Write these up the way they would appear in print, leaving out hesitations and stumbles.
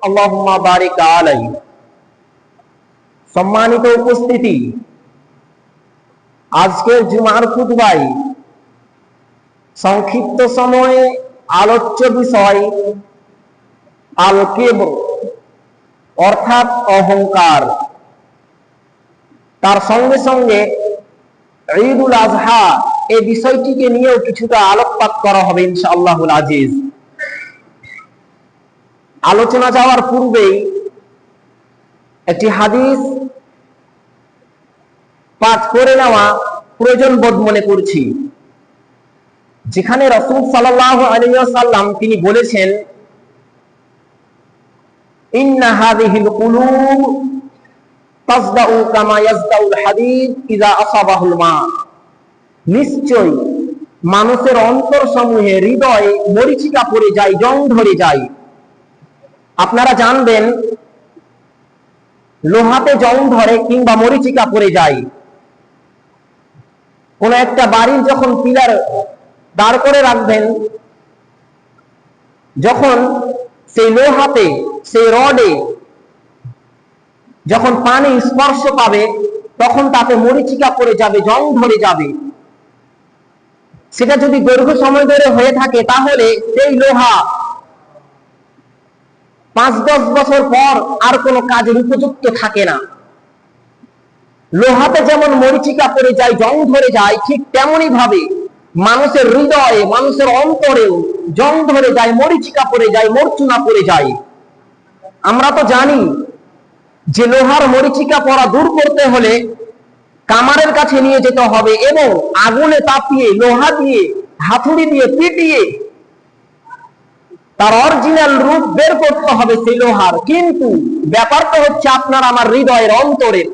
আল্লাহুম্মা বারিক আলাইহি। সম্মানিত উপস্থিতি, আজকের জুমার খুতবায় সংক্ষিপ্ত সময়ে আলোচ্য বিষয় আল কিবর অর্থাৎ অহংকার। তার সঙ্গে সঙ্গে ঈদুল আজহা এই বিষয়টিকে নিয়েও কিছুটা আলোকপাত করা হবে ইনশাআল্লাহুল আজিজ। আলোচনা যাওয়ার পূর্বেই একটি হাদিস পাঠ করে নেওয়া প্রয়োজন বোধ মনে করছি, যেখানে রাসূল সাল্লাল্লাহু আলাইহি ওয়াসাল্লাম তিনি বলেছেন, ইন্না হাযিহিল কুলুব তাসদাউ কামা ইয়াসদাউল হাদীদ ইযা আসাবাহুল মা। নিশ্চয় মানুষের অন্তর সমূহে হৃদয়ে মরিচিকা পড়ে যায়, জং ধরে যায়। আপনারা জানবেন লোহাতে জং ধরে কিংবা মরিচিকা পড়ে যায়। কোন একটা বাড়ির যখন পিলার দাঁড় করে রাখবেন, যখন সেই লোহাতে সেই রডে যখন পানি স্পর্শ পাবে তখন তাতে মরিচিকা পড়ে যাবে, জং ধরে যাবে। সেটা যদি দীর্ঘ সময় ধরে হয়ে থাকে তাহলে সেই লোহা 5-10 বছর পর আর কোনো কাজের উপযুক্ত থাকে না। লোহাতে যেমন মরিচিকা পড়ে যায়, জং ধরে যায়, ঠিক তেমনি ভাবে মানুষের হৃদয়ে, মানুষের অন্তরেও জং ধরে যায়, মরিচিকা পড়ে যায়, মরচুনা পড়ে যায়। আমরা তো জানি যে লোহার মরিচিকা পড়া দূর করতে হলে কামারের কাছে নিয়ে যেতে হবে এবং আগুনে তাপিয়ে, লোহা দিয়ে, হাতুড়ি দিয়ে পিটিয়ে তার অরিজিনাল রূপ বের করতে হবে সেই লোহার। কিন্তু ব্যাপারটা হচ্ছে আপনার আমার হৃদয়ের, অন্তরের।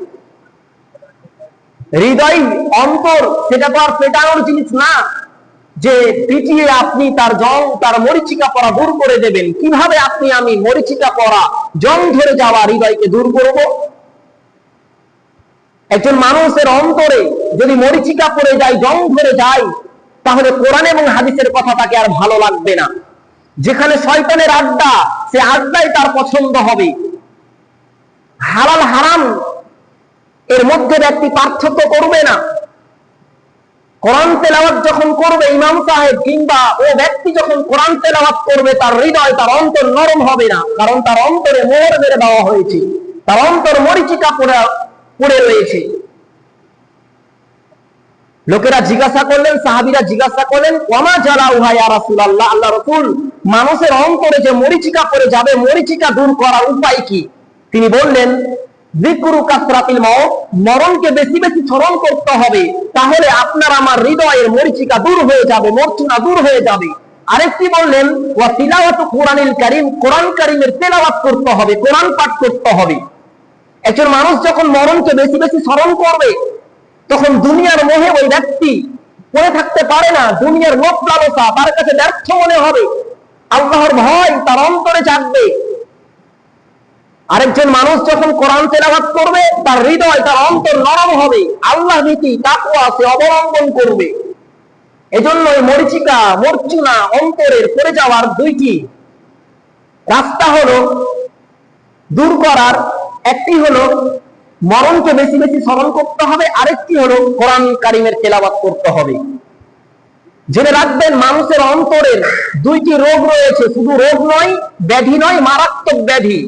হৃদয় অন্তর সেটা তো আর পেটানোর জিনিস না যে পিটিয়ে আপনি তার জং, তার মরিচিকা পড়া দূর করে দেবেন। কিভাবে আপনি আমি মরিচিকা পড়া, জং ধরে যাওয়া হৃদয়কে দূর করব? একজন মানুষের অন্তরে যদি মরিচিকা পড়ে যায়, জং ধরে যায়, তাহলে কোরআন এবং হাদিসের কথা তাকে আর ভালো লাগবে না। যেখানে শয়তানের আড্ডা, সে আড্ডায় তার পছন্দ হবে। হালাল হারাম এর মধ্যে ব্যক্তি পার্থক্য করবে না। কোরআন তেলাওয়াত যখন করবে ইমাম সাহেব কিংবা ও ব্যক্তি যখন কোরআন তেলাওয়াত করবে, তার হৃদয়, তার অন্তর নরম হবে না, কারণ তার অন্তরে মোহর মেরে দেওয়া হয়েছে, তার অন্তর মরিচিকা পড়ে রয়েছে। লোকেরা জিজ্ঞাসা করলেন, সাহাবীরা জিজ্ঞাসা করলেন, ওয়ামা জালাউহা ইয়া রাসূলুল্লাহ, আল্লাহ রাসূল, মানুষের অন্তরে যে মরিচিকা পড়ে যাবে, মরিচিকা দূর করার উপায় কি? তিনি বললেন, যিকরু কাসরাতিল মাউত, মরণকে বেশি বেশি স্মরণ করতে হবে, তাহলে আপনার আমার হৃদয়ের মরিচিকা দূর হয়ে যাবে, মরচুনা দূর হয়ে যাবে। আরেকটি বললেন, ওয়া তিলাওয়াতু কুরআনিল কারীম, কোরআন কারীমের তেলাওয়াত করতে হবে, কোরআন পাঠ করতে হবে। একজন মানুষ যখন মরণকে বেশি বেশি স্মরণ করবে, তখন দুনিয়ার মোহে ওই ব্যক্তি পড়ে থাকতে পারে না। দুনিয়ার লোভ লালসা তার কাছে ব্যর্থ মনে হবে, আল্লাহর ভয় তার অন্তরে জাগবে। আরেকজন মানুষ যখন কোরআন তেলাওয়াত করবে, তার হৃদয়, তার অন্তর নরম হবে, আল্লাহ ভীতি, তাকওয়া সে অবলম্বন করবে। এজন্য এই মরিচিকা, মরচুনা অন্তরের পড়ে যাওয়ার দুইটি রাস্তা হলো দূর করার। একটি হলো মরণকে বেশি বেশি স্মরণ করতে হবে, আরেকটি হলো কোরআন কারীমের তেলাওয়াত করতে হবে। জেনে রাখবেন, মানুষের অন্তরের দুইটি রোগ রয়েছে, শুধু রোগ নয়, ব্যাধি নয়, মারাত্মক ব্যাধি।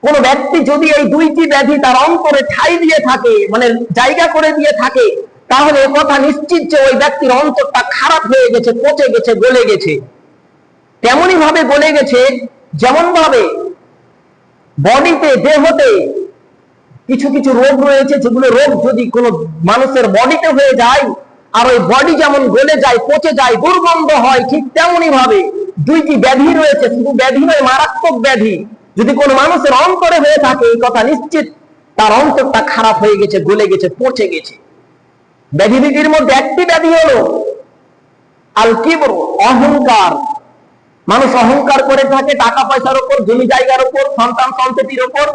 কোন ব্যক্তি যদি এই দুইটি ব্যাধি তার অন্তরে ঠাঁই দিয়ে থাকে, মানে জায়গা করে দিয়ে থাকে, তাহলে এ কথা নিশ্চিত যে ওই ব্যক্তির অন্তরটা খারাপ হয়ে গেছে, পচে গেছে, গলে গেছে। তেমনি ভাবে গলে গেছে যেমন ভাবে বডিতে, দেহতে কিছু কিছু রোগ রয়েছে, যেগুলো রোগ যদি কোনো মানুষের বডিতে হয়ে যায় আর ওই বডি যেমন গলে যায়, পচে যায়, দুর্গন্ধ হয়, ঠিক তেমনি ভাবে দুইটি ব্যাধি রয়েছে, শুধু ব্যাধি নয়, মারাত্মক ব্যাধি যদি কোনো মানুষের অন্তরে হয়ে থাকে, এই কথা নিশ্চিত তার অন্তরটা খারাপ হয়ে গেছে, গলে গেছে, পচে গেছে। ব্যাধি দুটির মধ্যে একটি ব্যাধি হলো আল কিবর, অহংকার। মানুষ অহংকার করে থাকে টাকা পয়সার উপর, জমি জায়গার উপর, সন্তান সন্ততির উপর।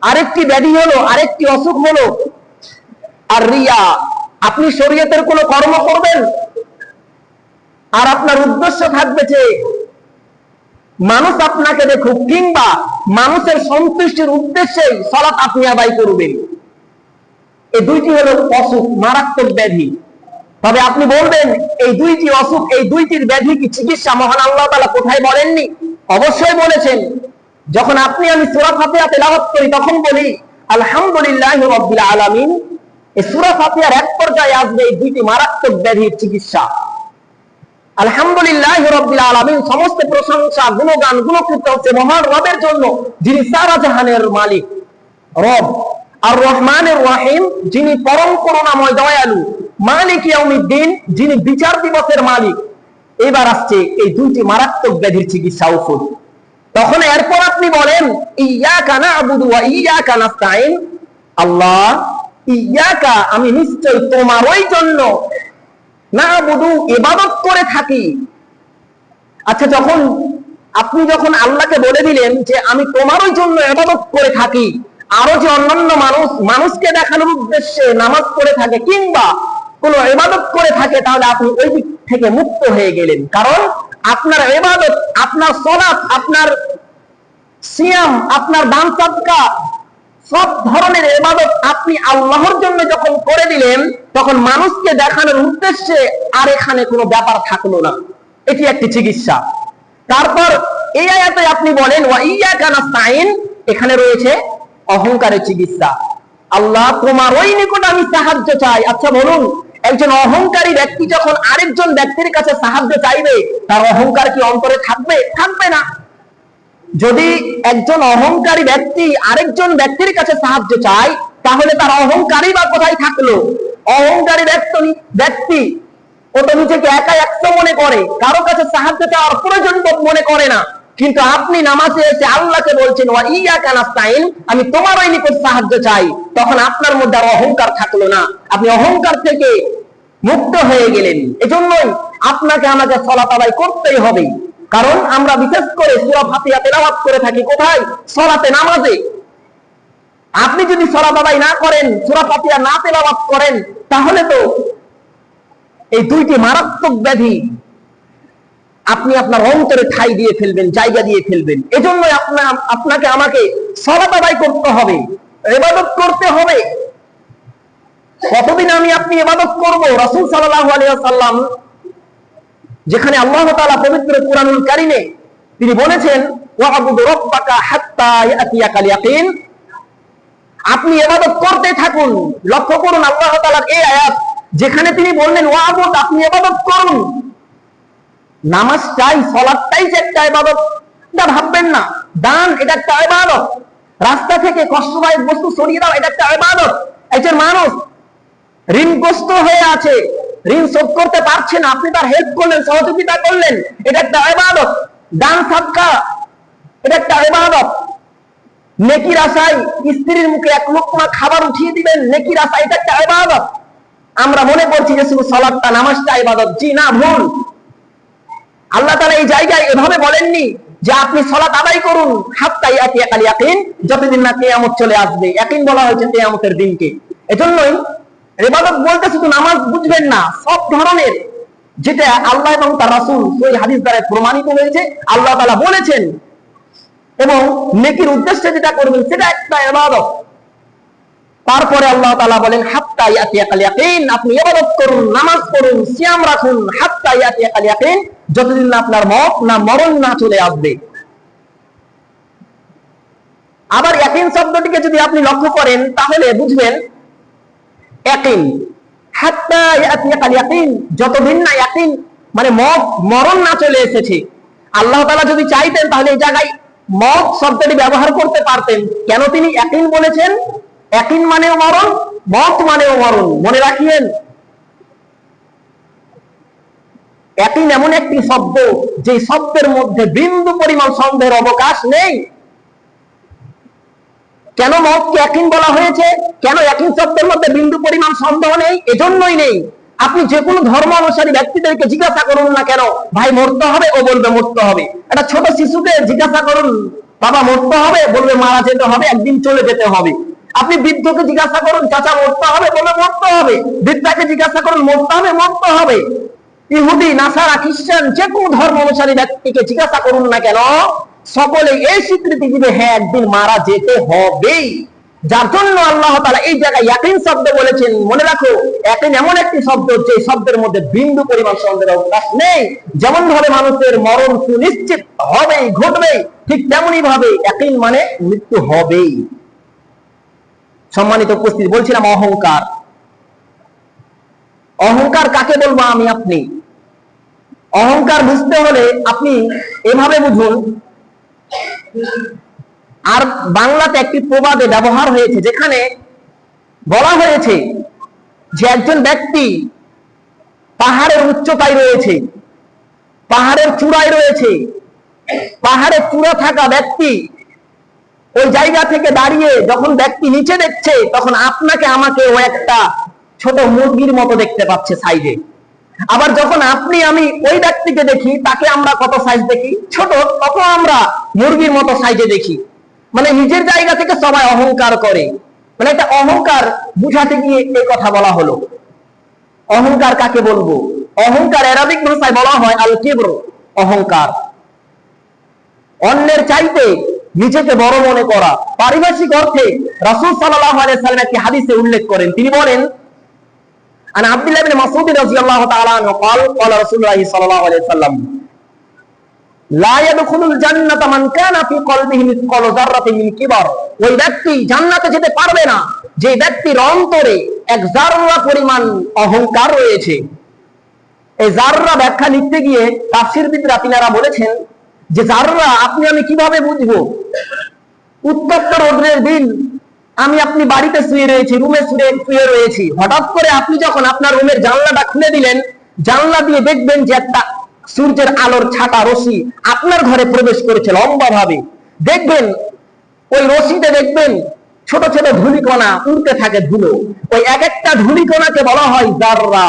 আরেকটি ব্যাধি হলো, আরেকটি অসুখ হলো আর রিয়া। আপনি শরীয়তের কোন কর্ম করবেন আর আপনার উদ্দেশ্য থাকবে যে মানুষ আপনাকে দেখুক, কিংবা মানুষের সন্তুষ্টির উদ্দেশ্যেই সালাত আপনি আদায় করবেন। এই দুইটি হলো অসুখ, মারাত্মক ব্যাধি। তবে আপনি বলবেন এই দুইটি অসুখ, এই দুইটির ব্যাধি কি চিকিৎসা মহান আল্লাহ তাআলা কোথায় বলেননি? অবশ্যই বলেছেন। যখন আপনি আমি সূরা ফাতিহা তেলাওয়াত করি তখন বলি আলহামদুলিল্লাহি রাব্বিল আলামিন। এই সূরা ফাতিহার এক পর্যায়ে আসবে এই দুইটি মারাত্মক ব্যাধির চিকিৎসা। আলহামদুলিল্লাহি রাব্বিল আলামিন, সমস্ত প্রশংসা গুণগান গুণকৃত হচ্ছে মহান রবের জন্য, যিনি সারা জাহানের মালিক রব। আর রহমানের রহিম, যিনি পরম করুণাময় দয়ালু। মালিক ইয়াউমিদ্দিন, যিনি বিচার দিবসের মালিক। এবার আসছে এই দুইটি মারাত্মক ব্যাধির চিকিৎসা ঔষধ। তখন এরপর আপনি বলেন ইয়াকা না'বুদু ওয়া ইয়াকা নাস্তাইন। আল্লাহ, ইয়াকা আমি নিশ্চয় তোমারই জন্য না'বুদু ইবাদত করে থাকি। আচ্ছা, আপনি যখন আল্লাহকে বলে দিলেন যে আমি তোমারই জন্য ইবাদত করে থাকি, আরো যে অন্যান্য মানুষকে দেখানোর উদ্দেশ্যে নামাজ পড়ে থাকে কিংবা কোন ইবাদত করে থাকে, তাহলে আপনি ওই দিক থেকে মুক্ত হয়ে গেলেন। কারণ আপনার ইবাদত, আপনার সালাত, আপনার সিয়াম, আপনার দান সাদকা, সব ধরনের ইবাদত আপনি আল্লাহর জন্য যখন করে দিলেন, তখন মানুষকে দেখানোর উদ্দেশ্যে আর এখানে কোনো ব্যাপার থাকলো না। এটি একটি চিকিৎসা। তারপর এই আয়াতে আপনি বলেন ওয়া ইয়াকা নাস্তাইন, এখানে রয়েছে অহংকারের চিকিৎসা। আল্লাহ, তোমার ওই নিকট আমি সাহায্য চাই। আচ্ছা বলুন, একজন অহংকারী ব্যক্তি যখন আরেকজন ব্যক্তির কাছে সাহায্য চাইবে, তার অহংকার কি অন্তরে থাকবে? থাকবে না। যদি একজন অহংকারী ব্যক্তি আরেকজন ব্যক্তির কাছে সাহায্য চায়, তাহলে তার অহংকারী বা কোথায় থাকলো? অহংকারী ব্যক্তি ও তো নিজেকে একা একশো মনে করে, কারো কাছে সাহায্য চাওয়ার প্রয়োজন মনে করে না। কিন্তু আপনি নামাজে এসে আল্লাহকে বলছেন ওয়া ইয়াকা নাস্তাইন, আমি তোমারই নিকট সাহায্য চাই, তখন আপনার মধ্যে আর অহংকার থাকলো না, আপনি অহংকার থেকে মুক্ত হয়ে গেলেন। এজন্যই আপনাকে আমাকে সালাত আদায় করতেই হবে। কারণ আমরা বিশেষ করে সূরা ফাতিহা তেলাওয়াত করে থাকি কোথায়? সালাতে, নামাজে। আপনি যদি সালাত আদায় না করেন, সূরা ফাতিহা না তেলাওয়াত করেন, তাহলে তো এই দুইটি মারাত্মক ব্যাধি আপনি আপনার অন্তরে ঠাঁই দিয়ে ফেলবেন, জায়গা দিয়ে ফেলবেন। এজন্যই আপনাকে আমাকে সালাত আদায় করতে হবে, ইবাদত করতে হবে। কতদিন আপনি ইবাদত করব? রাসূল সাল্লাল্লাহু আলাইহি ওয়াসাল্লাম, যেখানে আল্লাহ তাআলা পবিত্র কুরআনুল কারীমে তিনি বলেছেন ওয়া'বুদ রাব্বাকা হাত্তা ইয়াতিয়াকাল ইয়াকিন, আপনি ইবাদত করতে থাকুন। লক্ষ্য করুন আল্লাহ তাআলার এই আয়াত, যেখানে তিনি বললেন ওয়া'বুদ, আপনি ইবাদত করুন। নামাজটাই, সালাতটাই যে একটা ইবাদত, এটা ভাববেন না। দান, এটা একটা ইবাদত। রাস্তা থেকে কষ্টদায়ক বস্তু সরিয়ে দাও, এটা একটা ইবাদত। একজন মানুষ ঋণগ্রস্ত হয়ে আছে, ঋণ শোধ করতে পারছে না, আপনি তার হেল্প করলেন, সহযোগিতা করলেন, এটা একটা ইবাদত। দান সাদকা, এটা একটা ইবাদত। নেকির আশায় স্ত্রীর মুখে এক লোকমা খাবার উঠিয়ে দিবেন, নেকির আশায়, এটা একটা ইবাদত। আমরা মনে করছি যে শুধু সালাতটা, নামাজটা ইবাদত। জি না, ভুল। আল্লাহ তাআলা এই জায়গায় এভাবে বলেননি যে আপনি সালাত আদায় করুন হাত্তা ইয়াতিয়াকাল ইয়াকিন, যতদিন না কিয়ামত চলে আসবে। ইয়াকিন বলা হয়েছে কিয়ামতের দিনকে। এজন্যই ইবাদত বলতে শুধু নামাজ বুঝবেন না, সব ধরনের যেটা আল্লাহ এবং তার রাসূল সহিহ হাদিস দ্বারা প্রমাণিত হয়েছে, আল্লাহ তাআলা বলেছেন, এবং নেকির উদ্দেশ্যে যেটা করবেন সেটা একটা ইবাদত। তারপরে আল্লাহ তাআলা বলেন হাত্তা ইয়াতিয়াকাল ইয়াকিন, আপনি ইবাদত করুন, নামাজ পড়ুন, সিয়াম রাখুন হাত্তা ইয়াতিয়াকাল ইয়াকিন, যতদিন না আপনার মত না মরণ না চলে আসবে। আবার ইয়াকিন শব্দটিকে যদি আপনি লক্ষ্য করেন, তাহলে বুঝবেন ইয়াকিন, হাত্তা ইয়াতিয়াকাল ইয়াকিন, যতদিন না ইয়াকিন মানে মত, মরণ না চলে এসেছে। আল্লাহ তাআলা যদি চাইতেন তাহলে এই জায়গায় মত শব্দটি ব্যবহার করতে পারতেন। কেন তিনি ইয়াকিন বলেছেন? ইয়াকিন মানেও মরণ, মত মানেও মরণ। মনে রাখিয়েন, ইয়াকিন এমন একটি শব্দ যে শব্দের মধ্যে বিন্দু পরিমাণ সন্দেহের অবকাশ নেই। কেন মতকে ইয়াকিন বলা হয়েছে? কেন ইয়াকিন শব্দের মধ্যে বিন্দু পরিমাণ সন্দেহ নেই? এজন্যই নেই। আপনি যে কোনো ধর্ম অনুসারী ব্যক্তিদেরকে জিজ্ঞাসা করুন না কেন ভাই মরতে হবে, ও বলবে মরতে হবে। একটা ছোট শিশুকে জিজ্ঞাসা করুন বাবা মরতে হবে, বলবে মারা যেতে হবে, একদিন চলে যেতে হবে। আপনি বৃদ্ধকে জিজ্ঞাসা করুন চাচা মরতে হবে, বলবে মরতে হবে। বৃদ্ধাকে জিজ্ঞাসা করুন মরতে হবে, মরতে হবে। ইহুদি, নাসারা, খ্রিস্টান, যে কোনো ধর্ম অনুসারী ব্যক্তিকে জিজ্ঞাসা করুন না কেন সকলে এই স্বীকৃতি দিবে হ্যাঁ একদিন মারা যেতে হবেই। যার জন্য আল্লাহ তাআলা এই জায়গায় ইয়াকিন শব্দ বলেছেন। মনে রাখো, ইয়াকিন এমন একটি শব্দ যে শব্দের মধ্যে বিন্দু পরিমাণ সন্দেহের অবকাশ নেই। যেমন ভাবে মানুষের মরণ সুনিশ্চিত হবেই, ঘটবেই, ঠিক তেমনি ভাবে ইয়াকিন মানে মৃত্যু হবেই। সম্মানিত উপস্থিতি, বলছিলাম অহংকার। অহংকার কাকে বলবো আমি আপনি? অহংকার বুঝতে হলে আপনি এভাবে বুঝুন। আর বাংলাতে একটি প্রবাদে ব্যবহার হয়েছে, যেখানে বলা হয়েছে যে একজন ব্যক্তি পাহাড়ের উচ্চতায় রয়েছে, পাহাড়ের চূড়ায় রয়েছে। পাহাড়ের চূড়া থাকা ব্যক্তি ওই জায়গা থেকে দাঁড়িয়ে যখন ব্যক্তি নিচে দেখছে, তখন আপনাকে আমাকে ও একটা ছোট মুরগির মতো দেখতে পাচ্ছে সাইজে। আবার যখন আপনি আমি ওই ব্যক্তিকে দেখি, তাকে আমরা কত সাইজ দেখি? ছোট, তত আমরা মুরগির মতো সাইজে দেখি। মানে নিজের জায়গা থেকে সবাই অহংকার করে। মানে একটা অহংকার বুঝাতে গিয়ে এই কথা বলা হলো। অহংকার কাকে বলবো? অহংকার আরবিক ভাষায় বলা হয় আল কিবর, অহংকার। অন্যের চাইতে নিজেকে বড় মনে করা। পারিভাষিক অর্থে রাসূল সাল্লাল্লাহু আলাইহি ওয়াসাল্লাম একটি হাদিসে উল্লেখ করেন। তিনি বলেন, আন আব্দুল্লাহ ইবনে মাসউদ রাদিয়াল্লাহু তাআলা আনহু قال قال رسول الله صلى الله عليه وسلم لا يدخل الجنة من كان في قلبه مثقال ذرة من كبر। ওই ব্যক্তি জান্নাতে যেতে পারবে না যে ব্যক্তির অন্তরে এক যাররা পরিমাণ অহংকার রয়েছে। এই যাররা ব্যাখ্যা লিখতে গিয়ে তাফসীরবিদরা তিনারা বলেছেন যে যাররা আপনি আমি কিভাবে বুঝবো? উত্তপ্ত রোদের দিন আমি আপনি বাড়িতে শুয়ে রয়েছি, রুমে শুয়ে রয়েছি। হঠাৎ করে আপনি যখন আপনার রুমের জানলাটা খুলে দিলেন, জানলা দিয়ে দেখবেন যে একটা সূর্যের আলোর ছাটা রশ্মি আপনার ঘরে প্রবেশ করেছে লম্বা ভাবে। দেখবেন ওই রশ্মিতে দেখবেন ছোট ছোট ধূলিকণা উড়তে থাকে, ধুলো। ওই এক একটা ধূলিকণাকে বলা হয় যাররা।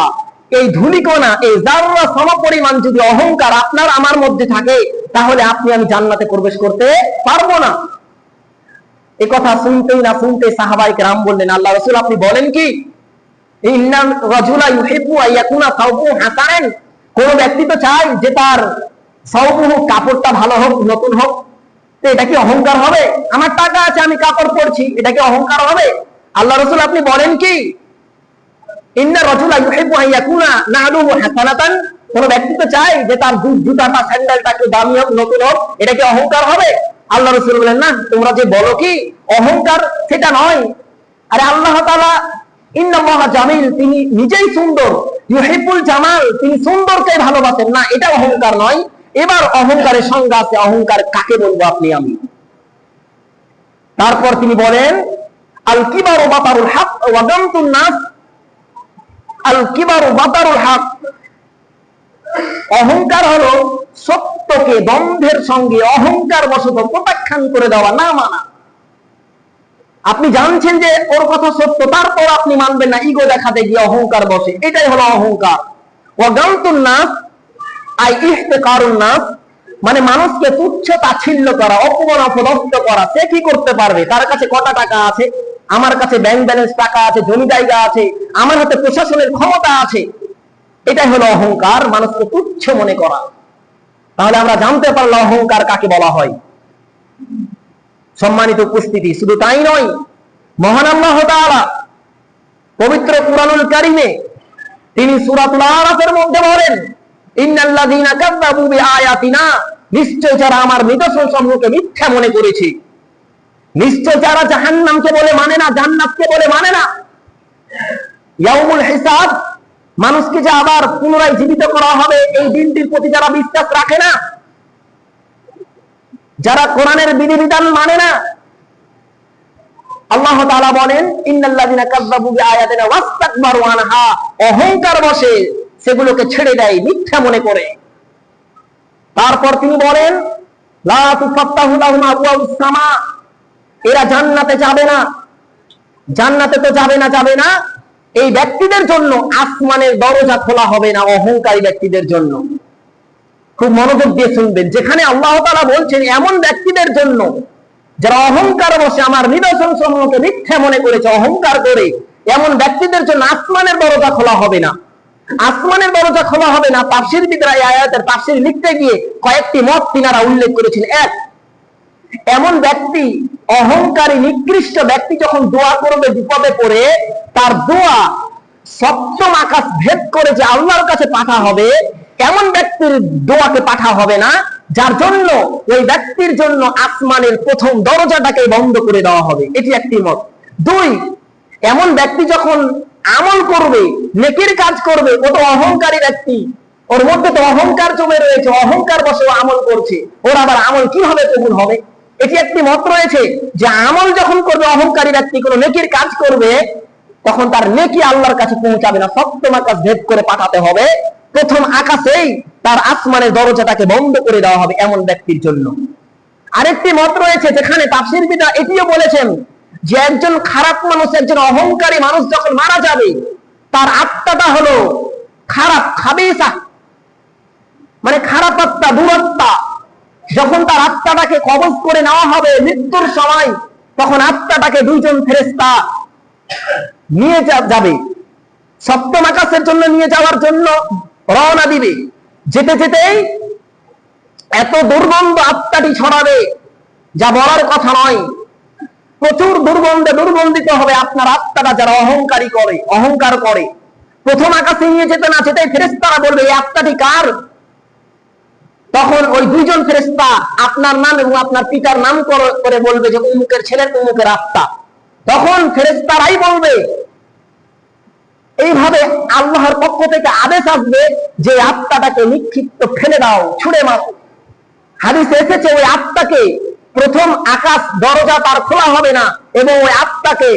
এই ধূলিকণা, এই যাররা সমপরিমাণ যদি অহংকার আপনার আমার মধ্যে থাকে, তাহলে আপনি আমি জান্নাতে প্রবেশ করতে পারবো না। এই কথা শুনতেই না শুনতে সাহাবায়ে কেরাম বললেন, আল্লাহ রাসূল আপনি বলেন কি? ইন্নাল রাজুলা ইউহিব্বু আইয়াকুনা সাওবুহু হাসানান। কোন ব্যক্তি তো চায় যে তার সাওবুহু, কাপড়টা ভালো হোক, নতুন হোক। তো এটা কি অহংকার হবে? আমার টাকা আছে, আমি কাপড় পরছি, এটা কি অহংকার হবে? আল্লাহ রাসূল আপনি বলেন কি? ইন্না রাজুলা ইউহিব্বু আইয়াকুনা নালুহু হাসানাতান। কোন ব্যক্তি তো চায় যে তার জুতাটা, স্যান্ডেলটা একটু দামি হোক, নতুন হোক, এটা কি অহংকার হবে? আল্লাহ রাসূল বলেন, না, তোমরা যে বলো কি অহংকার, সেটা নয়। আরে আল্লাহ তাআলা ইন্নাল্লাহা জামিল, তিনি নিজেই সুন্দর। ইউহিব্বুল জামাল, তিনি সুন্দরকে ভালোবাসেন। না, এটা অহংকার নয়। এবার অহংকারের সংজ্ঞা আছে। অহংকার কাকে বলবো আপনি আমি? তারপর তিনি বলেন, আল কিবারু বাতারুল হক ওয়া গামতুন নাস। আল কিবারু বাতারুল হক, অহংকার হলো সত্যকে দ্বন্দ্বের সঙ্গে অহংকার বশত প্রত্যাখ্যান করে দেওয়া, না মানা। আপনি জানছেন যে ওর কথা সত্য, তারপর আপনি মানবেন না, ইগো দেখাতে গিয়ে অহংকার বসে। এটাই হলো অহংকার। ওয়া গামতুন নাস আই ইহতিকারুন নাস, মানে মানুষকে তুচ্ছ তাচ্ছিল্য করা, অপমান অপদস্থ করা। সে কি করতে পারবে? তার কাছে কটা টাকা আছে, আমার কাছে ব্যাংক ব্যালেন্স টাকা আছে, জমি জায়গা আছে, আমার হাতে প্রশাসনের ক্ষমতা আছে। এটাই হলো অহংকার, মানুষকে তুচ্ছ মনে করা। তাহলে আমরা জানতে পারলাম অহংকার কাকে বলা হয়। সম্মানিত উপস্থিতি, শুধু তাই নয়, মহান আল্লাহ তাআলা পবিত্র কুরআনুল কারীমে তিনি সূরাতুল আরাফের মধ্যে বলেন, ইন্নাল্লাযীনা কাযযাবু বিআয়াতিনা, নিশ্চয় যারা আমার নিদর্শন সমূহকে মিথ্যা মনে করেছে। নিশ্চয় যারা জাহান্নামকে বলে মানে না, জান্নাতকে বলে মানে না। ইয়াউমুল হিসাব, মানুষকে যে আবার পুনরায় জীবিত করা হবে, এই দিনটির প্রতি যারা বিশ্বাস রাখে না, যারা কোরআনের বিধিবিধান মানে না, আল্লাহ তাআলা বলেন, ইন্নাল্লাযীনা কাযযাবু বিআয়াতিনা ওয়াস্তাকবারু আনহা, অহংকার বশে সেগুলোকে ছেড়ে দেয়, মিথ্যা মনে করে। তারপর তিনি বলেন, লা তুফাত্তাহু লাহুম আবওয়াবুস সামা, এরা জান্নাতে যাবে না। জান্নাতে তো যাবে না। এই ব্যক্তিদের জন্য আসমানের দরজা খোলা হবে না, অহংকারী ব্যক্তিদের জন্য। খুব মনোযোগ দিয়ে শুনবেন। যেখানে আল্লাহ তাআলা বলছেন এমন ব্যক্তিদের জন্য যারা অহংকার বসে আমার নিদর্শন সমূহকে মিথ্যা মনে করেছে, অহংকার করে, এমন ব্যক্তিদের জন্য আসমানের দরজা খোলা হবে না। আসমানের দরজা খোলা হবে না। তাফসীরবিদরা এই আয়াতের তাফসীর লিখতে গিয়ে কয়েকটি মত তিনারা উল্লেখ করেছেন। এক, এমন ব্যক্তি, অহংকারী নিকৃষ্ট ব্যক্তি যখন দোয়া করবে বিপদে পড়ে, তার দোয়া সপ্তম আকাশ ভেদ করে যে আল্লাহর কাছে পাঠা হবে, এমন ব্যক্তির দোয়াকে পাঠা হবে না, যার জন্য ওই ব্যক্তির জন্য আসমানের প্রথম দরজাটাকে বন্ধ করে দেওয়া হবে। এটি একটি মত। দুই, এমন ব্যক্তি যখন আমল করবে, নেকির কাজ করবে, ও তো অহংকারী ব্যক্তি, ওর মধ্যে তো অহংকার জমে রয়েছে, অহংকার বসে ও আমল করছে, ওর আবার আমল কিভাবে কবুল হবে? এটি একটি মত রয়েছে যে আমল যখন করবে অহংকারী ব্যক্তি, কোনো নেকির কাজ করবে, তখন তার নেকি আল্লাহর কাছে পৌঁছাবে না, সপ্তম আকাশ ভেদ করে পাঠাতে হবে, প্রথম আকাশেই তার আসমানের দরজাটাকে বন্ধ করে দেওয়া হবে এমন ব্যক্তির জন্য। আরেকটি মত রয়েছে যেখানে তাফসীরবিদরা এটিও বলেছেন যে একজন খারাপ মানুষ, একজন অহংকারী মানুষ যখন মারা যাবে, তার আত্মাটা হলো খারাপ, খাবিসা, মানে খারাপ আত্মা, দুরাত্মা। যখন তার আত্মাটাকে কবজ করে নেওয়া হবে মৃত্যুর সময়, তখন আত্মাটাকে দুইজন ফেরেশতা নিয়ে যাবে, সপ্তম আকাশের জন্য নিয়ে যাওয়ার জন্য রওনা দিবে। যেতে যেতেই এত দুর্গন্ধ আত্মাটি ছড়াবে যা বলার কথা নয়। প্রচুর দুর্গন্ধে দুর্গন্ধিত হবে আপনার আত্মাটা, যারা অহংকারী করে, অহংকার করে। প্রথম আকাশে নিয়ে যেতে না যেতে ফেরেশতারা বলবে এই আত্মাটি কার? তখন ওই দুইজন ফেরেশতা আপনার নাম এবং আপনার পিতার নাম করে বলবে যে অমুকের ছেলের অমুকের আত্মা। তখন ফেরেশতারাই বলবে, এইভাবে আল্লাহর পক্ষ থেকে আদেশ আসবে যে আত্মাটাকে নিক্ষিপ্ত ফেলে দাও, ছুঁড়ে মারো। হাদিসে এসেছে ওই আত্মাকে প্রথম আকাশ দরজা তার খোলা হবে না এবং ওই আত্মাকে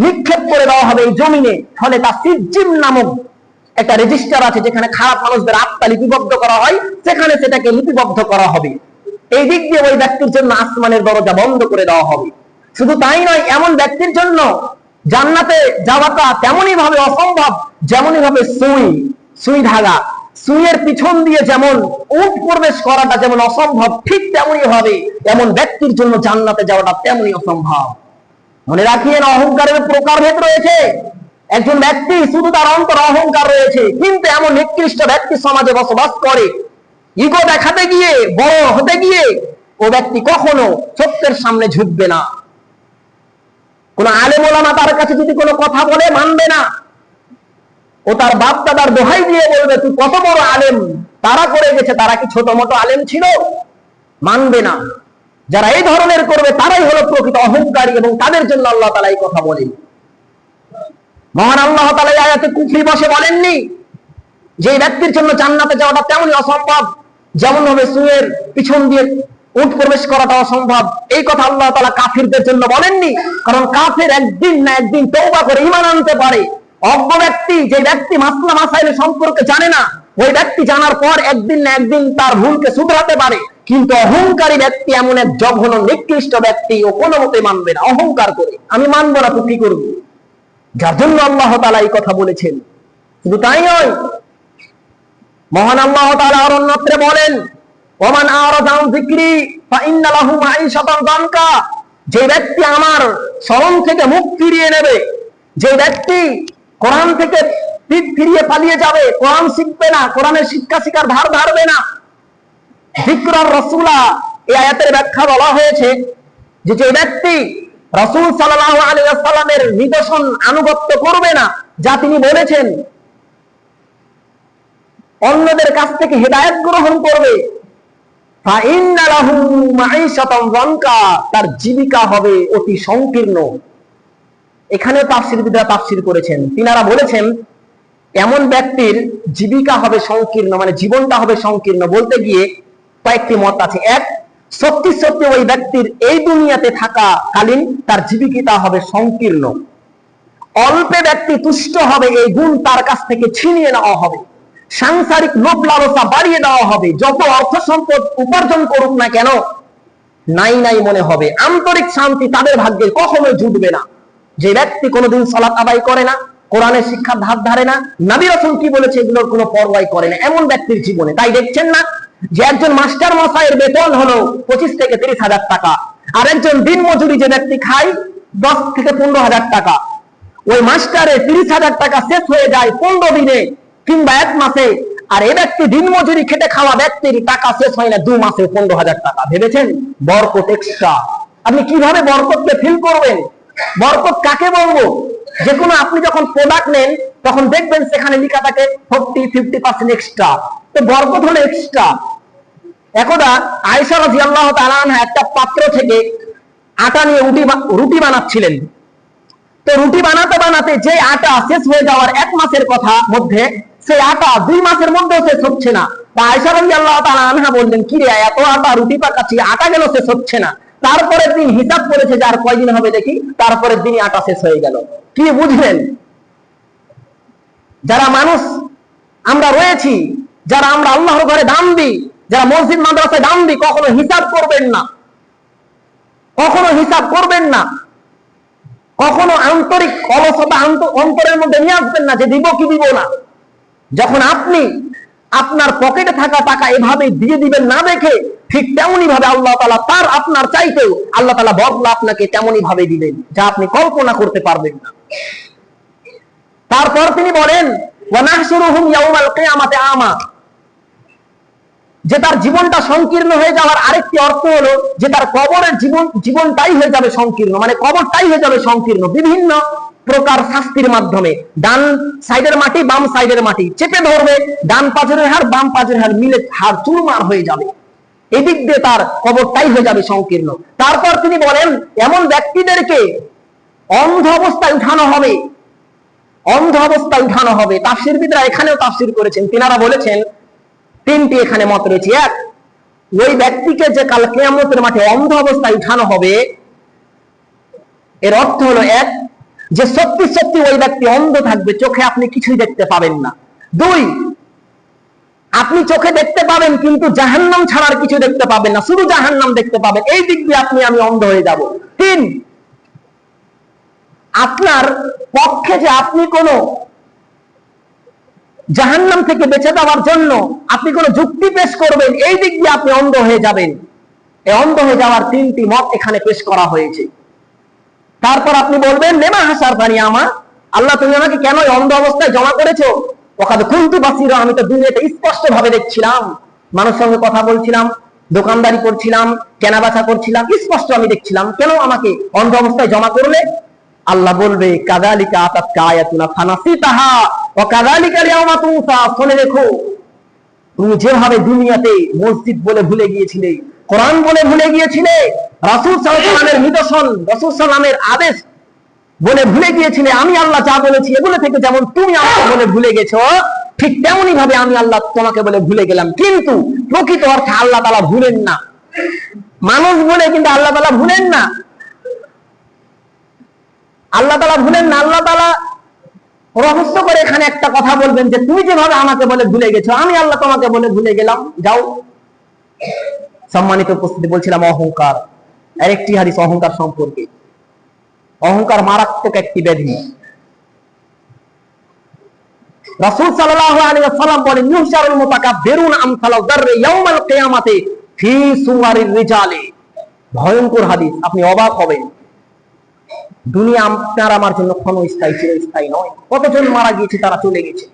নিক্ষেপ করে দেওয়া হবে এই জমিনে। ফলে তার সিজ্জিন নামক একটা রেজিস্টার আছে, যেখানে খারাপ মানুষদের আত্মা লিপিবদ্ধ করা হয়, সেখানে সেটাকে লিপিবদ্ধ করা হবে। এই দিক দিয়ে ওই ব্যক্তির জন্য আসমানের দরজা বন্ধ করে দেওয়া হবে। শুধু তাই নয়, এমন ব্যক্তির জন্য জান্নাতে যাওয়াটা তেমনই ভাবে অসম্ভব, যেমনই ভাবে সুই ধাগা, সুইয়ের পিছন দিয়ে যেমন উট প্রবেশ করাটা যেমন অসম্ভব, ঠিক তেমনই ভাবে এমন ব্যক্তির জন্য জান্নাতে যাওয়াটা তেমনই অসম্ভব। মনে রাখিয়েন, অহংকারের প্রকারভেদ রয়েছে। একজন ব্যক্তি শুধু তার অন্তর অহংকার রয়েছে, কিন্তু এমন নিকৃষ্ট ব্যক্তি সমাজে বসবাস করে, ইগো দেখাতে গিয়ে, বড় হতে গিয়ে ও ব্যক্তি কখনো সত্যের সামনে ঝুঁকবে না। কোন আলেম ওলামা তার কাছে যদি কোনো কথা বলে, মানবে না। ও তার বাপ দাদার দোহাই দিয়ে বলবে তুই কত বড় আলেম, তারা করে গেছে, তারা কি ছোট মোটো আলেম ছিল? মানবে না। যারা এই ধরনের করবে তারাই হলো প্রকৃত অহংকারী, এবং তাদের জন্য আল্লাহ তাআলা এই কথা বলেন। মহান আল্লাহ তাআলা এই আয়াতে কুফরি বসে বলেননি যে এই ব্যক্তির জন্য জান্নাতে যাওয়াটা তেমনই অসম্ভব, যেমন ভাবে সুয়ের পিছন দিয়ে উট প্রবেশ করাটা অসম্ভব। এই কথা আল্লাহ তাআলা কাফিরদের জন্য বলেননি, কারণ কাফির একদিন না একদিন তওবা করে ঈমান আনতে পারে। অজ্ঞ ব্যক্তি, যে ব্যক্তি মাসলা মাসাইল সম্পর্কে জানে না, ওই ব্যক্তি জানার পর একদিন না একদিন তার ভুলকে শুধরাতে পারে। কিন্তু অহংকারী ব্যক্তি এমন এক জঘন্য নিকৃষ্ট ব্যক্তি, ও কোনো মতে মানবে না, অহংকার করে আমি মানবো না, তুই কি করবি? যার জন্য আল্লাহ তাআলা এই কথা বলেছেন। শুধু তাই নয়, মহান আল্লাহ তাআলা আর অন্যত্রে বলেন, ওমান আরাদা আন যিকরি ফাইন্না লাহু মাঈশাতান যানকা, যে ব্যক্তি আমার স্মরণ থেকে মুখ ফিরিয়ে নেবে, যে ব্যক্তি কোরআন থেকে পিঠ ফিরিয়ে পালিয়ে যাবে, কোরআন শিখবে না, কোরআনের শিক্ষা শিকার ধার ধারবে না, যিকরার রাসূলা, এই আয়াতের ব্যাখ্যা বলা হয়েছে যে যে ব্যক্তি রাসূল সাল্লাল্লাহু আলাইহি ওয়াসাল্লামের নিদর্শন আনুগত্য করবে না, যা তিনি বলেছেন, অন্যদের কাছ থেকে হেদায়েত গ্রহণ করবে, ফাইন্না লাহু মাঈশাতান যানকা, তার জীবিকা হবে অতি সংকীর্ণ। এখানে তাফসীরবিদরা তাফসীর করেছেন, তিনারা বলেছেন এমন ব্যক্তির জীবিকা হবে সংকীর্ণ, মানে জীবনটা হবে সংকীর্ণ। বলতে গিয়ে কয়েকটি মত আছে। এক, সত্যি সত্যি ওই ব্যক্তির এই দুনিয়াতে থাকা কালীন তার জীবিকা হবে সংকীর্ণ। অল্পে ব্যক্তি তুষ্ট হবে, এই গুণ তার কাছ থেকে ছিনিয়ে নেওয়া হবে। সাংসারিক লোভ লালসা বাড়িয়ে দেওয়া হবে, যত অর্থ সম্পদ উপার্জন করুক না কেন নাই নাই মনে হবে। আন্তরিক শান্তি তাদের ভাগ্যে কখনোই জুটবে না। যে ব্যক্তি কোনোদিন সালাত আদায় করে না, কোরআনের শিক্ষার ধার ধারে না, নবী রাসূল কি বলেছে এগুলোর কোনো পরোয়াই করে না, এমন ব্যক্তির জীবনে, তাই দেখছেন না যে একজন মাস্টার মশাইয়ের বেতন হলো 25 থেকে 30 হাজার টাকা, আর একজন দিন মজুরি যে ব্যক্তি খায় 10 থেকে 15 হাজার টাকা। ওই মাস্টারের 30 হাজার টাকা শেষ হয়ে যায় 15 দিনে কিংবা 1 মাসে, আর এ ব্যক্তি দিনমজুরি খেটে খাওয়া ব্যক্তির টাকা শেষ হয় না 2 মাসে 15,000 টাকা। ভেবেছেন বরকত এক্সট্রা? আপনি কিভাবে বরকতকে ফিল করবেন? বরকত কাকে বলবো? যে কোনো আপনি যখন প্রোডাক্ট নেন তখন দেখবেন সেখানে লেখা থাকে 40-50% এক্সট্রা। তো বরকত হলো এক্সট্রা। একদা আয়েশা রাদিয়াল্লাহু তাআলা আনহা একটা পাত্র থেকে আটা নিয়ে রুটি বানাচ্ছিলেন। তো রুটি বানাতে বানাতে যে আটা শেষ হয়ে যাওয়ার 1 মাসের কথা মধ্যে, সেই আটা 2 মাসের মধ্যেও শেষ হচ্ছে না। তা আয়েশা রাদিয়াল্লাহু তাআলা আনহা বললেন, কি রে, এত আটা রুটি পাকাচ্ছি, আটা গেল শেষ হচ্ছে না। তারপরের দিন হিসাব করেছে যে আর কয়দিন হবে দেখি, তারপরের দিনই আটা শেষ হয়ে গেল। কি বুঝলেন? যারা মানুষ আমরা রয়েছি, যারা আমরা আল্লাহর ঘরে দান দিই, যারা মসজিদ মাদ্রাসায় দান দিই, কখনো হিসাব করবেন না, কখনো হিসাব করবেন না, কখনো আন্তরিক অলসতা অন্তরের মধ্যে নিয়ে আসবেন না যে দিব কি দিব না। যখন আপনি আপনার পকেটে থাকা টাকা এভাবে দিয়ে দিবেন না দেখে, ঠিক তেমনি ভাবে আল্লাহ তাআলা তার আপনার চাইতেও আল্লাহ তাআলা বদলা আপনাকে তেমনি ভাবে দিবেন যা আপনি কল্পনা করতে পারবেন না। তারপর তিনি বলেন, ওয়া নাহশুরুহুম ইয়াউমাল কিয়ামাতি আমা, যে তার জীবনটা সংকীর্ণ হয়ে যাওয়ার আরেকটি অর্থ হলো যে তার কবরের জীবনটাই হয়ে যাবে সংকীর্ণ, মানে কবরটাই হয়ে যাবে সংকীর্ণ। বিভিন্ন প্রকার শাস্তির মাধ্যমে ডান সাইডের মাটি বাম সাইডের মাটি চেপে ধরবে, ডান পাঁজরের হাড় বাম পাঁজরের হাড় মিলে হাড় চুরমার হয়ে যাবে, এদিক দিয়ে তার কবরটাই হয়ে যাবে সংকীর্ণ। তারপর তিনি বলেন, এমন ব্যক্তিদেরকে অন্ধ অবস্থায় উঠানো হবে, অন্ধ অবস্থায় উঠানো হবে। তাফসীরবিদরা এখানেও তাফসীর করেছেন, তিনারা বলেছেন 3টি এখানে মত রয়েছে। এক, ওই ব্যক্তিকে যে কাল কিয়ামতের মাঠে অন্ধ অবস্থায় উঠানো হবে, এর অর্থ হলো এক, যে সত্যি সত্যি ওই ব্যক্তি অন্ধ থাকবে, চোখে আপনি কিছুই দেখতে পাবেন না। 2, আপনি চোখে দেখতে পাবেন কিন্তু জাহান্নাম ছাড়ার কিছু দেখতে পাবেন না, শুধু জাহান্নাম দেখতে পাবেন, এই দিক দিয়ে আমি অন্ধ হয়ে যাব। 3, আপনার পক্ষে যে আপনি কোনো জাহান্নাম থেকে বেঁচে যাওয়ার জন্য আপনি কোনো যুক্তি পেশ করবেন, এই দিক দিয়ে আপনি অন্ধ হয়ে যাবেন। এই অন্ধ হয়ে যাওয়ার 3টি মত এখানে পেশ করা হয়েছে। তারপর আপনি বলবেন, নেমা হাসার পানি আমা, আল্লাহ তুমি আমাকে কেন অন্ধ অবস্থায় জমা করেছো? ওখানে কুনতু বাসীরা, আমি তো দুনিয়াতে স্পষ্ট ভাবে দেখছিলাম, মানুষের সঙ্গে কথা বলছিলাম, দোকানদারি করছিলাম, কেনাবেচা করছিলাম, স্পষ্ট আমি দেখছিলাম, কেন আমাকে অন্ধ অবস্থায় জমা করলে? আল্লাহ বলবে, কাযালিকা আতাতকা আয়াতুনা ফানাসিতাহা ওয়া কাযালিকা আল-ইয়াওমা তুনসা, শুনে দেখো, তুমি যেভাবে দুনিয়াতে মসজিদ বলে ভুলে গিয়েছিলে, কোরআন বলে ভুলে গিয়েছিলে, রাসূল সাল্লাল্লাহু আলাইহি ওয়াসাল্লামের নিদর্শন, রাসূল সাল্লামের আদেশ বলে ভুলে গিয়েছিলে, আমি আল্লাহ যা বলেছি এগুলো থেকে যেমন তুমি আমাকে বলে ভুলে গেছো, ঠিক তেমনি ভাবে আমি আল্লাহ তোমাকে বলে ভুলে গেলাম। কিন্তু প্রকৃত অর্থে আল্লাহ তাআলা ভুলেন না, মানুষ বলে কিন্তু আল্লাহ তাআলা ভুলেন না, আল্লাহ তাআলা ভুলেন না। আল্লাহ তাআলা রহস্য করে এখানে একটা কথা বলবেন যে তুমি যেভাবে আমাকে বলে ভুলে গেছো, আমি আল্লাহ তোমাকে বলে ভুলে গেলাম, যাও। সম্মানিত উপস্থিতি, বলছিলাম অহংকার। আরেকটি হাদিস অহংকার সম্পর্কে। অহংকার মারাত্মক একটি ব্যাধি। রাসূল সাল্লাল্লাহু আলাইহি ওয়াসাল্লাম বলেন, ইউহশারুল মুতাকাব্বিরুন আমসালাল যাররি ইয়াউমাল কিয়ামাতি ফি সুওয়ারির রিজালি। ভয়ঙ্কর হাদিস, আপনি অবাক হবেন। দুনিয়া আপনার আমার জন্য ক্ষণস্থায়ী, চিরস্থায়ী নয়। কতজন মারা গিয়েছে, তারা চলে গেছে।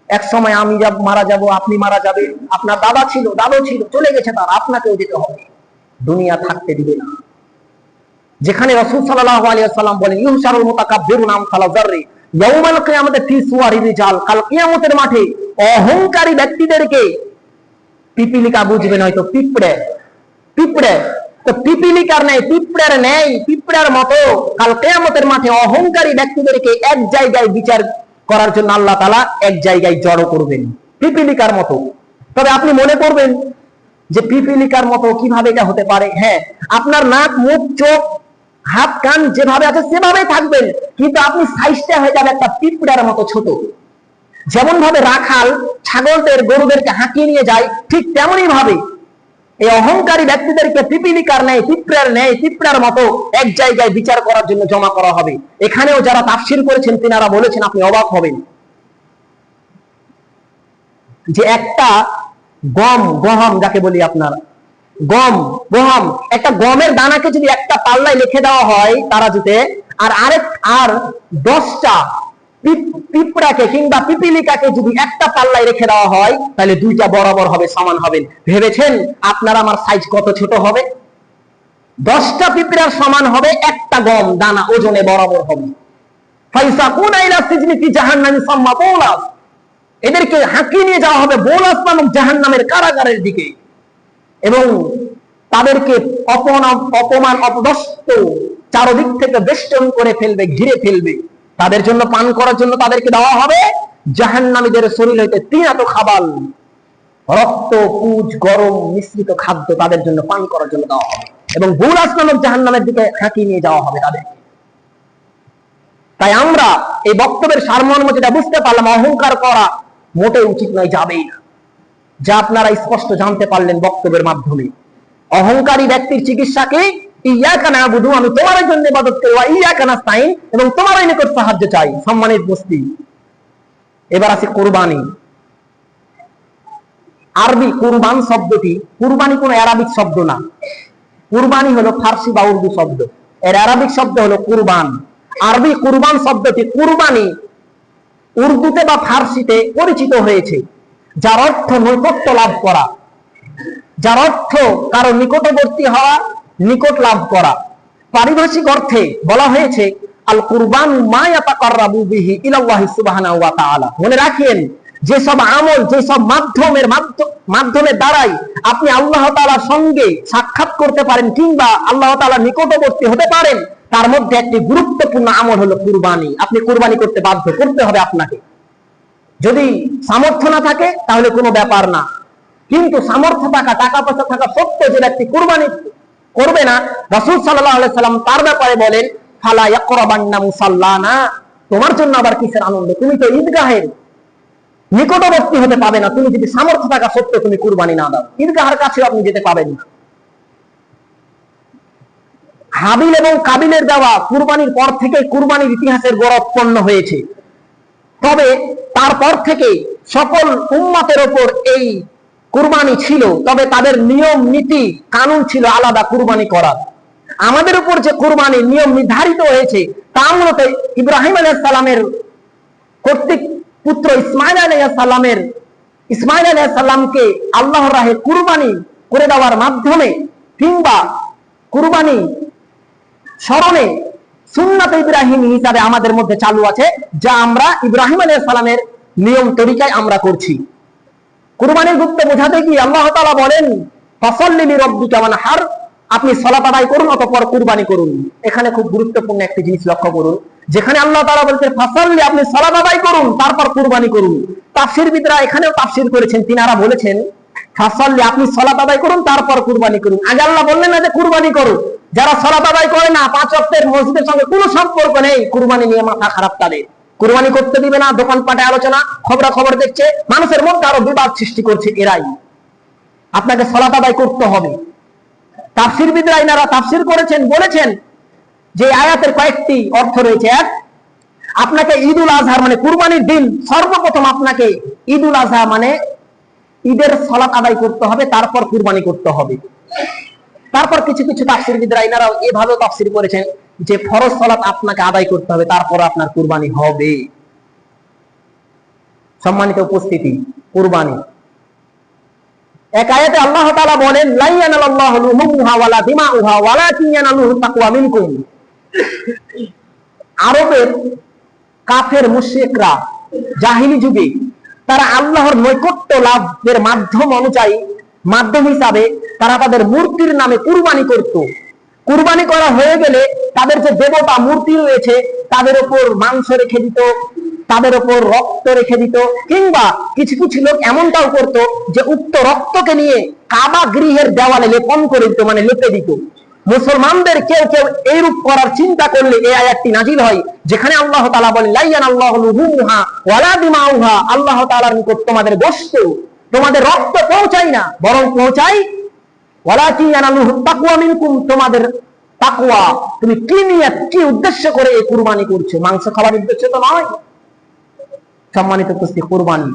এক সময় আমি মারা যাব, আপনি মারা যাবেন, আপনার দাদা ছিল, দাদু ছিল, চলে গেছে তারা, আপনাকেও যেতে হবে। দুনিয়া থাকতে দিবে না। যেখানে রাসূল সাল্লাল্লাহু আলাইহি ওয়াসাল্লাম বলেন, ইউহশারুল মুতাকাব্বিরুন আমসালাল যাররি ইয়াউমাল কিয়ামাতি ফি সুওয়ারির রিজাল, কাল কিয়ামতের মাঠে অহংকারী ব্যক্তিদেরকে, পিপিলিকা বুঝবেন হয়তো, পিঁপড়ে, পিঁপড়ে তো পিপিলিকার নেই, পিঁপড়ার নেই, পিঁপড়ার মতো কাল কিয়ামতের মাঠে অহংকারী ব্যক্তিদেরকে এক জায়গায় বিচার করার জন্য আল্লাহ তাআলা এক জায়গায় জড়ো করবেন, পিপিলিকার মতো। তবে আপনি মনে করবেন যে পিপিলিকার মতো কিভাবে এটা হতে পারে? হ্যাঁ, আপনার নাক, মুখ, চোখ, হাত, কান যেভাবে আছে সেভাবেই থাকবেন, কিন্তু আপনি সাইজটা হয়ে যাবে একটা পিঁপড়ার মতো ছোট। যেমন ভাবে রাখাল ছাগলদের, গরুদেরকে হাঁকিয়ে নিয়ে যায়, ঠিক তেমনই ভাবে এই অহংকারী ব্যক্তিদেরকে পিপিলিকার নেই, পিঁপড়ার নেই, পিঁপড়ার মতো এক জায়গায় বিচার করার জন্য জমা করা হবে। এখানেও যারা তাফসীর করেছেন তিনারা বলেছেন, আপনি অবাক হবেন, যে একটা গম যাকে বলি আপনার গম, একটা গমের দানাকে যদি একটা পাল্লায় লিখে দেওয়া হয় তারাজুতে, আর 10টা পিঁপড়াকে কিংবা পিপিলিকাকে যদি একটা পাল্লায় রেখে দেওয়া হয় তাহলে দুইটা বরাবর হবে, সমান হবে। ভেবেছেন আপনার আমার সাইজ কত ছোট হবে? 10টা পিঁপড়ার সমান হবে একটা গম দানা, ওজনে বরাবর হবে। এদেরকে হাঁকিয়ে নিয়ে যাওয়া হবে বোলাস নামক জাহান্নামের কারাগারের দিকে, এবং তাদেরকে অপমান অপদস্থ চারদিক থেকে বেষ্টন করে ফেলবে, ঘিরে ফেলবে। তাদের জন্য পান করার জন্য তাদেরকে দেওয়া হবে জাহান্নামীদের শরীর হইতে তিনাত খাবাল, রক্ত পুজ গরম মিশ্রিত খাদ্য তাদের জন্য পান করার জন্য দেওয়া হবে, এবং বোলাস নামক জাহান্নামের দিকে হাঁকিয়ে নিয়ে যাওয়া হবে তাদেরকে। তাই আমরা এই বক্তব্যের সারমর্ম যেটা বুঝতে পারলাম, অহংকার করা মোটে উচিত নয়, যাবেই না, যা আপনারা স্পষ্ট জানতে পারলেন বক্তব্যের মাধ্যমে। অহংকারী ব্যক্তির চিকিৎসাকে ইয়াকা নাবুদু, আমি তোমার জন্য ইবাদত করি, ওয়া ইয়াকা নাস্তাইন, এবং তোমারই নিকট সাহায্য চাই। সম্মানিত উপস্থিতি, এবার আছে কুরবানি। আরবি কুরবান শব্দটি, কুরবানি কোনো আরবিক শব্দ না, কুরবানি হলো ফার্সি বা উর্দু শব্দ, এর আরবিক শব্দ হলো কুরবান। আরবি কুরবান শব্দটি কুরবানি উর্দুতে বা ফার্সিতে পরিচিত হয়েছে, যার অর্থ নৈকট্য লাভ করা, যার অর্থ কারো নিকটবর্তী হওয়া, নিকট লাভ করা। পারিভাষিক অর্থে বলা হয়েছে আল কুরবান মা ইয়াতাকাররাবু বিহি ইলাল্লাহি সুবহানাহু ওয়া তাআলা। মনে রাখেন, যেসব আমল, যেসব মাধ্যমে দ্বারাই আপনি আল্লাহ তাআলার সঙ্গে সাক্ষাৎ করতে পারেন কিংবা আল্লাহ তাআলার নিকটবর্তী হতে পারেন, তার মধ্যে একটি গুরুত্বপূর্ণ আমল হলো কুরবানি। আপনি কুরবানি করতে বাধ্য, করতে হবে আপনাকে। যদি সামর্থ্য না থাকে তাহলে কোনো ব্যাপার না, কিন্তু সামর্থ্য থাকা, টাকা পয়সা থাকা সত্ত্বেও যে ব্যক্তি কুরবানি করবে না, রাসূল সাল্লাল্লাহু আলাইহি সাল্লাম তার ব্যাপারে বলেন ফালা ইয়াকরাবান্না মুসাল্লানা, তোমার জন্য আবার কিসের আনন্দ, তুমি তো ঈদগাহের নিকটবর্তী হতে পাবে না, তুমি যদি সামর্থ্য থাকা সত্ত্বেও তুমি কুরবানি না দাও, ঈদগাহের কাছে আপনি যেতে পাবেন না। হাবিল এবং কাবিলের দেওয়া কুরবানির পর থেকে কুরবানির ইতিহাসের গৌরবপূর্ণ হয়েছে। তবে তারপর থেকে সকল উম্মতের ওপর এই কুরবানি ছিল, তবে তাদের নিয়ম নীতি কানুন ছিল আলাদা কুরবানি করার। আমাদের উপর যে কুরবানির নিয়ম নির্ধারিত হয়েছে তা মূলত ইব্রাহিম আলাইহিস সালামের কর্তৃক পুত্র ইসমাইল আলাইহিস সালামকে আল্লাহর রাহে কুরবানি করে দেওয়ার মাধ্যমে কিংবা কুরবানি স্মরণে সুন্নাত ইব্রাহিমী হিসাবে আমাদের মধ্যে চালু আছে, যা আমরা ইব্রাহিম আলাইহিস সালামের নিয়ম তরিকায় আমরা করছি। কুরবানির গুরুত্ব বোঝাতে কি আল্লাহ তাআলা বলেন ফাসাল্লি লিরাব্বিকা ওয়ানহার, আপনি সালাত আদায় করুন অতঃপর কুরবানি করুন। এখানে খুব গুরুত্বপূর্ণ একটি জিনিস লক্ষ্য করুন, যেখানে আল্লাহ তাআলা বলছেন ফাসাল্লি, আপনি সালাত আদায় করুন তারপর কুরবানি করুন। তাফসীরবিদরা এখানেও তাফসীর করেছেন, তিনারা বলেছেন ফাসাল্লি, আপনি সালাত আদায় করুন তারপর কুরবানি করুন। আগে আল্লাহ বললেন না যে কুরবানি করো। যারা সালাত আদায় করে না, 5 ওয়াক্তের মসজিদের সঙ্গে কোনো সম্পর্ক নেই, কুরবানি নিয়ে মাথা খারাপ তাদের, কুরবানি করতে দিবে না, দোকানপাটে আলোচনা, খবরাখবর দেখছে, মানুষের মধ্যে আরো বিবাদ সৃষ্টি করছে এরাই। আপনাকে সালাত আদায় করতে হবে। তাফসীরবিদরা ইনারা তাফসীর করেছেন, বলেছেন যে আয়াতের কয়েকটি অর্থ রয়েছে। এক, আপনাকে ঈদুল আজহা মানে কুরবানির দিন সর্বপ্রথম আপনাকে ঈদুল আজহা মানে ঈদের সালাত আদায় করতে হবে, তারপর কুরবানি করতে হবে। তারপর কিছু কিছু তাফসীরবিদরা ইনারা এভাবে তাফসীর করেছেন যে ফরজ সালাত আপনাকে আদায় করতে হবে, তারপর আপনার কুরবানি হবে। সম্মানিত উপস্থিতি, কুরবানি এক আয়াতে আল্লাহ তাআলা বলেন লা ইয়ানালাল্লাহু লুহুমুহা ওয়ালা দিমাউহা ওয়ালাকিন ইয়ানালুহু তাকওয়া মিনকুম। আরবের কাফের মুশরিকরা জাহিলি যুগে তারা আল্লাহর নৈকট্য লাভের মাধ্যম হিসাবে তারা তাদের মূর্তির নামে কুরবানি করত। কুরবানি করা হয়ে গেলে তাদের যে দেবতা মূর্তি রয়েছে তাদের উপর মাংস রেখে দিত, তাদের উপর রক্ত রেখে দিত, কিংবা কিছু কিছু লোক এমনটাও করত যে উক্ত রক্তকে নিয়ে কাবা গৃহের দেওয়ালে লেপন করে দিত, মানে লেপে দিত। মুসলমানদের কেউ কেউ এইরূপ করার চিন্তা করলে এই আয়াতটি নাজিল হয়, যেখানে আল্লাহ তাআলা বলেন লা ইয়ানাল্লাহু লুহুমুহা ওয়ালা দিমাউহা, আল্লাহ তাআলার নিকট তোমাদের গোশত, তোমাদের রক্ত পৌঁছায় না, বরং পৌঁছায় ওয়ালাকিন ইয়ানালুহু তাকওয়া মিনকুম, তোমাদের তাকওয়া। তুমি কি নিয়ত, কি উদ্দেশ্য করে এই কুরবানি করছো? মাংস খাওয়ার উদ্দেশ্য তো নয়। সম্মানিত উপস্থিতি, কুরবানি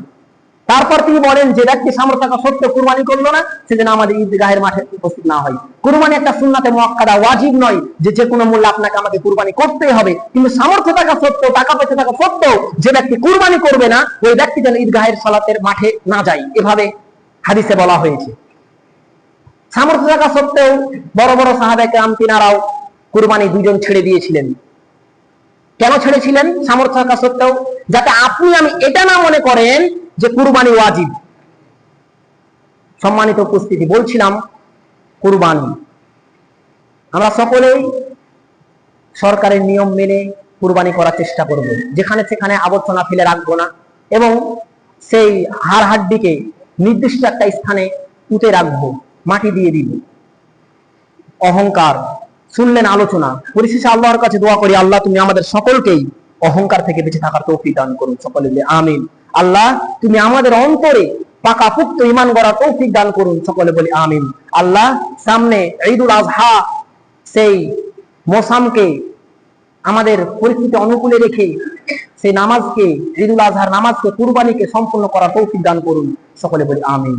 তারপর তিনি বলেন, যে ব্যক্তি সামর্থ্য থাকা সত্ত্বেও কুরবানি করলো না, সে যেন আমাদের ঈদগাহের মাঠে উপস্থিত না হয়। কুরবানি একটা সুন্নাতে মুআক্কাদা, ওয়াজিব নয় যে কোনো মূল্যে আপনাকে আমাকে কুরবানি করতেই হবে। কিন্তু সামর্থ্য থাকা সত্ত্বেও, টাকা পয়সা থাকা সত্ত্বেও যে ব্যক্তি কুরবানি করবে না, ওই ব্যক্তি যেন ঈদগাহের সালাতের মাঠে না যায়, এভাবে হাদিসে বলা হয়েছে। সামর্থ্য থাকা সত্ত্বেও বড় বড় সাহাবায়ে কেরাম তিনারাও কুরবানি দুইজন ছেড়ে দিয়েছিলেন। কেন ছেড়েছিলেন? সামর্থ্য থাকা সত্ত্বেও, যাতে আপনি আমি এটা না মনে করেন যে কুরবানি ওয়াজিব। সম্মানিত উপস্থিতি, বলছিলাম কুরবানি আমরা সকলেই সরকারের নিয়ম মেনে কুরবানি করার চেষ্টা করব, যেখানে সেখানে আবর্জনা ফেলে রাখবো না, এবং সেই হাড় হাড্ডিকে নির্দিষ্ট একটা স্থানে পুঁতে রাখবো, মাটি দিয়ে দিব। অহংকার, শুনলেন আলোচনা, পরিশেষে আল্লাহর কাছে দোয়া করি, আল্লাহ তুমি আমাদের সকলকেই অহংকার থেকে বেঁচে থাকার তৌফিক দান করুন। সকলে বলি আমিন। আল্লাহ তুমি আমাদের অন্তরে পাকাপুক্ত ঈমান গড়ার তৌফিক দান করুন। সকলে বলি আমিন। আল্লাহ সামনে ঈদুল আজহা, সেই মৌসামকে আমাদের পরিস্থিতি অনুকূলে রেখে সেই নামাজকে, ঈদুল আজহার নামাজকে, কুরবানিকে সম্পূর্ণ করার তৌফিক দান করুন। সকলে বলি আমিন।